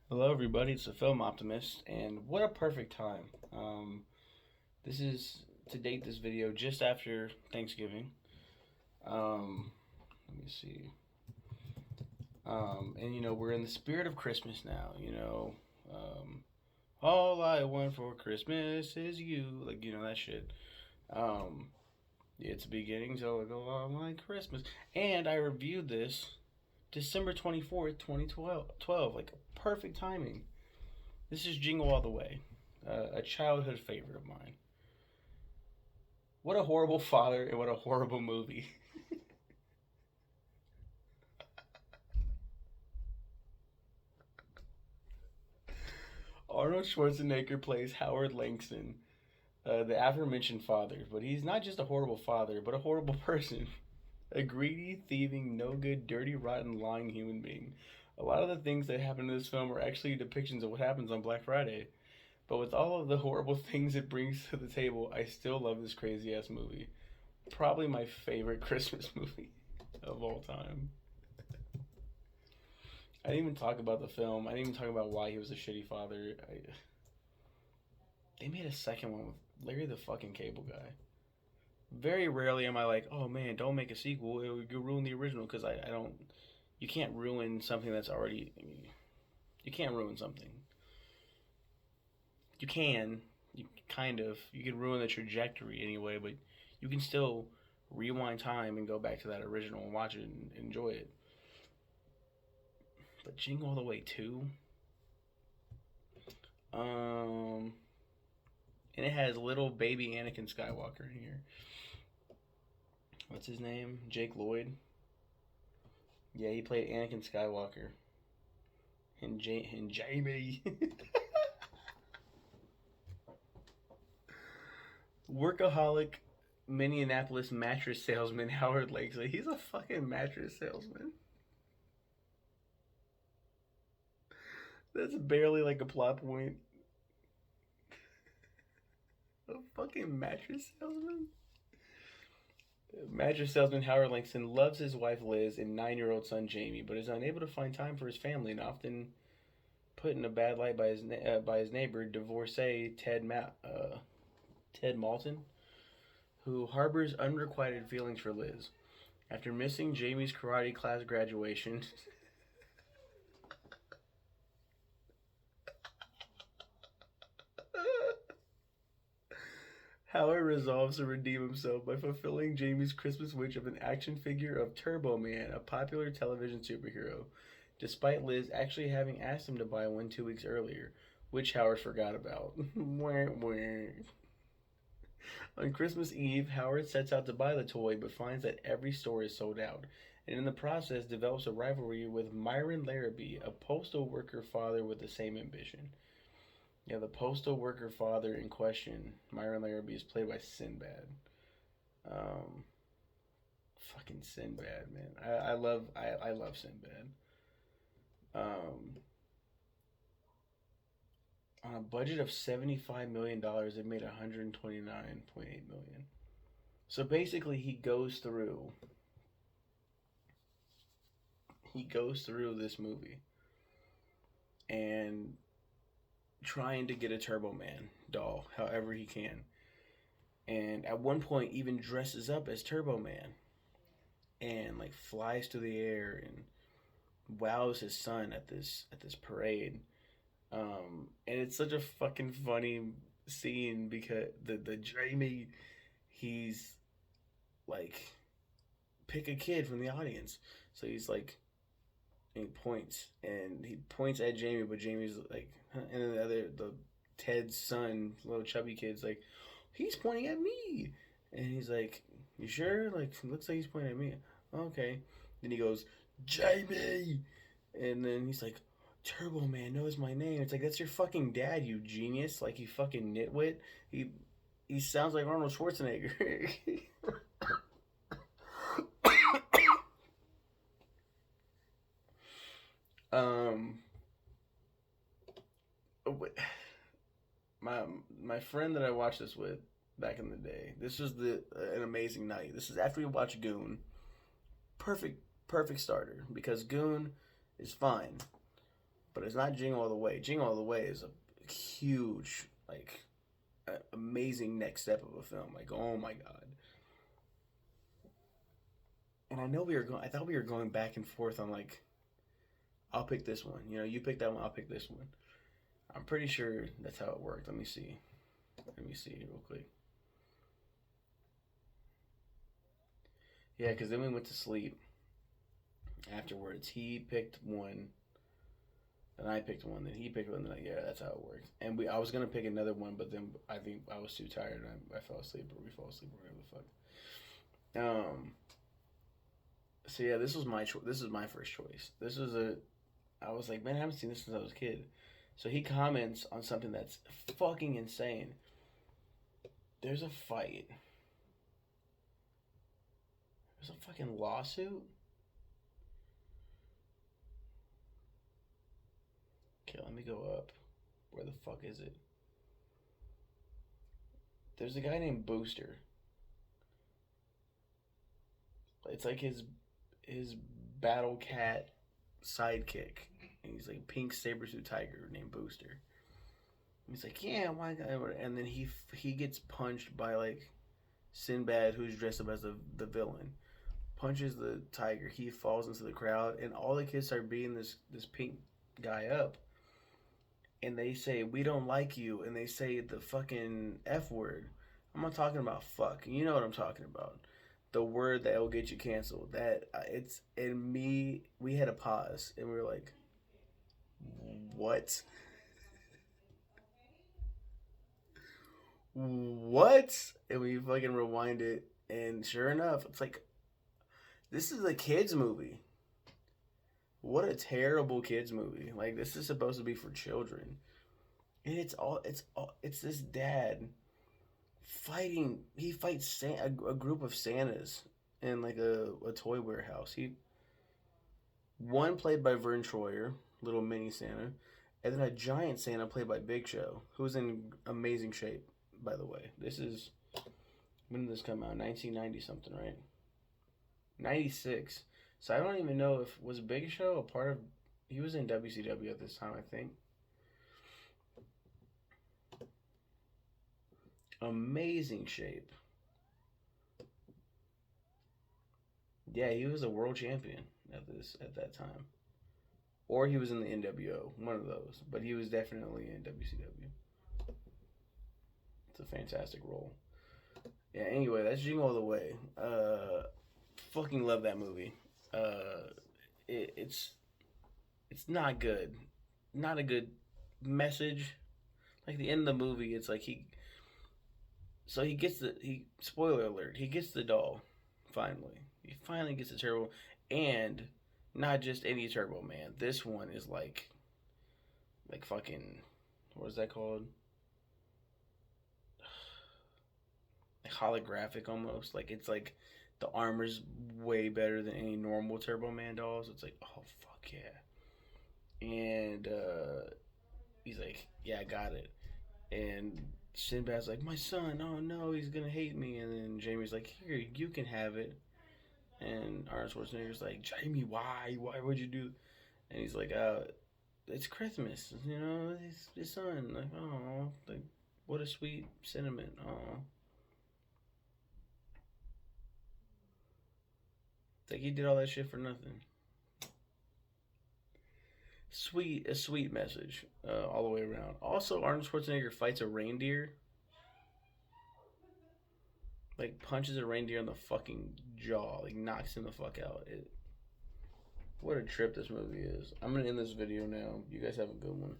Hello, everybody. It's the Film Optimist, and what a perfect time. This is to date this video just after Thanksgiving. Let me see. And we're in the spirit of Christmas now. All I want for Christmas is you. Like that shit. Um, it's beginning to look a lot like Christmas, and I reviewed this December 24th, 2012. Like perfect timing. This is Jingle All the Way, a childhood favorite of mine. What a horrible father and what a horrible movie. Arnold Schwarzenegger plays Howard Langston, the aforementioned father, but he's not just a horrible father, but a horrible person. A greedy, thieving, no good, dirty, rotten, lying human being. A lot of the things that happen in this film are actually depictions of what happens on Black Friday. But with all of the horrible things it brings to the table, I still love this crazy ass movie. Probably my favorite Christmas movie of all time. I didn't even talk about the film. I didn't even talk about why he was a shitty father. They made a second one with Larry the fucking Cable Guy. Very rarely am I like, oh man, don't make a sequel. It would ruin the original because I don't. You can't ruin something that's already. You can't ruin something. You can. You kind of. You can ruin the trajectory anyway, but you can still rewind time and go back to that original and watch it and enjoy it. But Jingle All the Way 2, um, and it has little baby Anakin Skywalker in here. What's his name? Jake Lloyd. Yeah, he played Anakin Skywalker. And Jamie. Workaholic Minneapolis mattress salesman Howard Lakesley. He's a fucking mattress salesman. That's barely like a plot point. A fucking mattress salesman? Mattress salesman Howard Langston loves his wife Liz and 9-year-old son Jamie, but is unable to find time for his family and often put in a bad light by his neighbor, divorcee Ted Malton, who harbors unrequited feelings for Liz. After missing Jamie's karate class graduation, Howard resolves to redeem himself by fulfilling Jamie's Christmas wish of an action figure of Turbo Man, a popular television superhero, despite Liz actually having asked him to buy one 2 weeks earlier, which Howard forgot about. On Christmas Eve, Howard sets out to buy the toy but finds that every store is sold out, and in the process develops a rivalry with Myron Larrabee, a postal worker father with the same ambition. Yeah, the postal worker father in question, Myron Larrabee, is played by Sinbad. Um, Fucking Sinbad, man. I love Sinbad. Um, on a budget of $75 million, it made 129.8 million. So basically, he goes through this movie and trying to get a Turbo Man doll, however he can, and at one point even dresses up as Turbo Man and like flies through the air and wows his son at this parade. And it's such a fucking funny scene because the Jamie, he's like, pick a kid from the audience. So he's like, and he points at Jamie, but Jamie's like, huh? And then the Ted's son, little chubby kid's like, he's pointing at me, and he's like, you sure? Like, looks like he's pointing at me. Okay. Then he goes, Jamie, and then he's like, Turbo Man knows my name. It's like, that's your fucking dad, you genius. Like, you fucking nitwit. He sounds like Arnold Schwarzenegger. um, my my friend that I watched this with back in the day. This was an amazing night. This is after we watched Goon. Perfect starter because Goon is fine, but it's not Jingle All the Way. Jingle All the Way is a huge, like, amazing next step of a film. Like, oh my god. And I know we were going. I thought we were going back and forth on like, I'll pick this one. You know, you pick that one. I'll pick this one. I'm pretty sure that's how it worked. Let me see. Let me see real quick. Yeah, because then we went to sleep. Afterwards, he picked one, and I picked one. Then he picked one. Then yeah, that's how it worked. And I was gonna pick another one, but then I think I was too tired and I fell asleep, or we fell asleep, or whatever the fuck. So yeah, this was my first choice. This was a. I was like, man, I haven't seen this since I was a kid. So he comments on something that's fucking insane. There's a fight. There's a fucking lawsuit. Okay, let me go up. Where the fuck is it? There's a guy named Booster. It's like his battle cat sidekick. And he's like a pink saber-tooth tiger named Booster. He's like, yeah, why? And then he gets punched by like Sinbad, who's dressed up as the villain. Punches the tiger. He falls into the crowd, and all the kids start beating this pink guy up. And they say, we don't like you, and they say the fucking F word. I'm not talking about fuck. You know what I'm talking about. The word that will get you canceled. That it's and me. We had a pause, and we were like, what? What? And we fucking rewind it, and sure enough, it's like, this is a kids movie. What a terrible kids movie. Like, this is supposed to be for children. And it's this dad fighting. He fights a group of Santas in like a toy warehouse. One played by Vern Troyer, little mini Santa, and then a giant Santa played by Big Show, who's in amazing shape, by the way. When did this come out? 1990 something, right? 96. So I don't even know if was Big Show a part of. He was in WCW at this time, I think. Amazing shape. Yeah, he was a world champion at that time, or he was in the NWO, one of those. But he was definitely in WCW. It's a fantastic role. Yeah. Anyway, that's Jingle All the Way. Fucking love that movie. Uh, it's not good. Not a good message. Like the end of the movie, it's like he gets spoiler alert, he gets the doll finally. He finally gets the turbo, and not just any Turbo Man. This one is like fucking, what is that called? Like holographic almost. Like it's like the armor's way better than any normal Turbo Man dolls. It's like, oh fuck yeah. And he's like, yeah, I got it. And Sinbad's like, my son, oh no, he's gonna hate me. And then Jamie's like, here, you can have it. And Arnold Schwarzenegger's like, Jamie, why? Why would you do? And he's like, it's Christmas, you know, it's his son. Like, oh, like, what a sweet sentiment. Oh, like he did all that shit for nothing. A sweet message all the way around. Also, Arnold Schwarzenegger fights a reindeer, like punches a reindeer in the fucking jaw, like knocks him the fuck out. What a trip this movie is. I'm gonna end this video now. You guys have a good one.